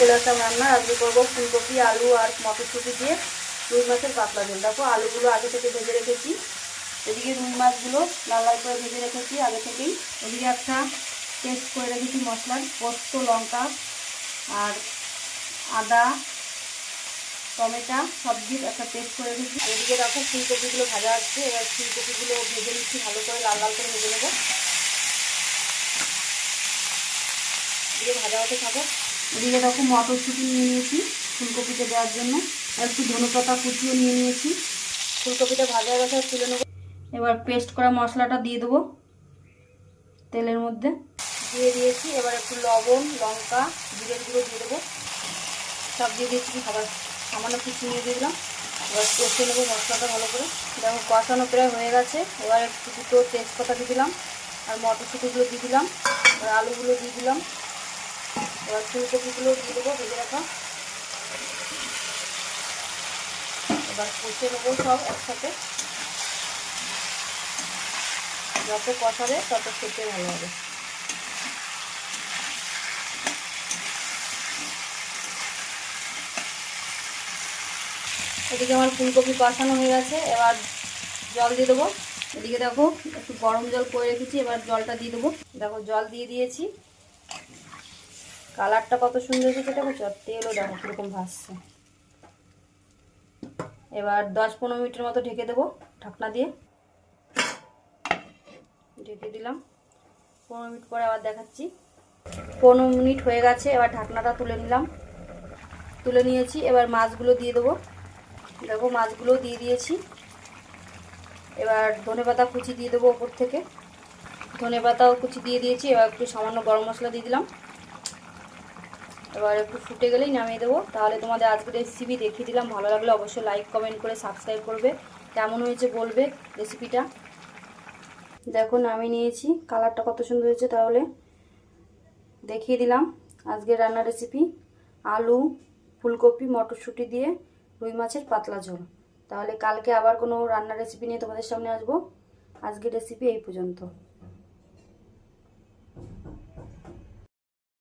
চলে আসলাম রান্না। আজকে করবো ফুলকপি, আলু আর মটরশুঁটি দিয়ে রুই মাছের পাতলা ঝোল। দেখো আলুগুলো আগে থেকে ভেজে রেখেছি, এদিকে রুই মাছগুলো লাল লাল করে ভেজে রেখেছি আগে থেকেই। এদিকে একটা পেস্ট করে রেখেছি মশলার, পোস্ত, লঙ্কা আর আদা, টমেটো সব দিয়ে একটা পেস্ট করে রেখেছি। এদিকে দেখো ফুলকপিগুলো ভাজা হচ্ছে। এবার ফুলকপিগুলো ভেজে নিচ্ছি, ভালো করে লাল লাল করে ভেজে নেবো। এদিকে ভাজা হতে থাকো। এদিকে দেখো মটরশুঁটি নিয়ে নিয়েছি ফুলকপিতে দেওয়ার জন্য, আর একটু ধনেপাতা কুচিও নিয়ে নিয়েছি। ফুলকপিটা ভাজা গেছে, তুলে নেবো। এবার পেস্ট করা মশলাটা দিয়ে দেবো তেলের মধ্যে, দিয়ে দিয়েছি। এবার একটু লবণ, লঙ্কা, জিরের গুঁড়ো দিয়ে দেবো, সব দিয়ে দিয়েছি। খাবার সামান্য কিছু নিয়ে দিয়ে দিলাম। এবার কষে নেবো মশলাটা ভালো করে। দেখো কষানো প্রায় হয়ে গেছে। এবার একটু দুটো তেজপাতা দিয়ে দিলাম আর মটরশুঁটিগুলো দিয়ে দিলাম, আর আলুগুলো দিয়ে দিলাম। এবার ফুলকপিগুলো দিয়ে দেবো ভেজে রাখা। এবার কষে নেবো সব একসাথে, যত কষাবে তত খেতে ভালো হবে। এদিকে আমার ফুলকপি কষানো হয়ে গেছে, এবার জল দিয়ে দেবো। এদিকে দেখো একটু গরম জল করে রেখেছি, এবার জলটা দিয়ে দেবো। দেখো জল দিয়ে দিয়েছি, কালারটা কত সুন্দর এসেছে দেখো, তেলও দেখো কীরকম ভাসছে। এবার 10-15 মিনিটের মতো ঢেকে দেবো ঢাকনা দিয়ে। ঢেকে দিলাম, 15 মিনিট পরে আবার দেখাচ্ছি। 15 মিনিট হয়ে গেছে, এবার ঢাকনাটা তুলে নিলাম, তুলে নিয়েছি। এবার মাছগুলো দিয়ে দেবো। দেখো মাছগুলো দিয়ে দিয়েছি। এবার ধনেপাতা কুচি দিয়ে দেবো ওপর থেকে, ধনেপাতাও কুচি দিয়ে দিয়েছি। এবার একটু সামান্য গরম মশলা দিয়ে দিলাম। এবার একটু ফুটে গেলেই নামিয়ে দেবো। তাহলে তোমাদের আজকের রেসিপি দেখিয়ে দিলাম। ভালো লাগলে অবশ্যই লাইক কমেন্ট করে সাবস্ক্রাইব করবে, কেমন হয়েছে বলবে রেসিপিটা। দেখো নামিয়ে নিয়েছি, কালারটা কত সুন্দর হয়েছে। তাহলে দেখিয়ে দিলাম আজকের রান্নার রেসিপি, আলু, ফুলকপি, মটরশুঁটি দিয়ে রুই মাছের পাতলা ঝোল। তাহলে কালকে আবার কোনো রান্নার রেসিপি নিয়ে তোমাদের সামনে আসবো। আজকের রেসিপি এই পর্যন্ত।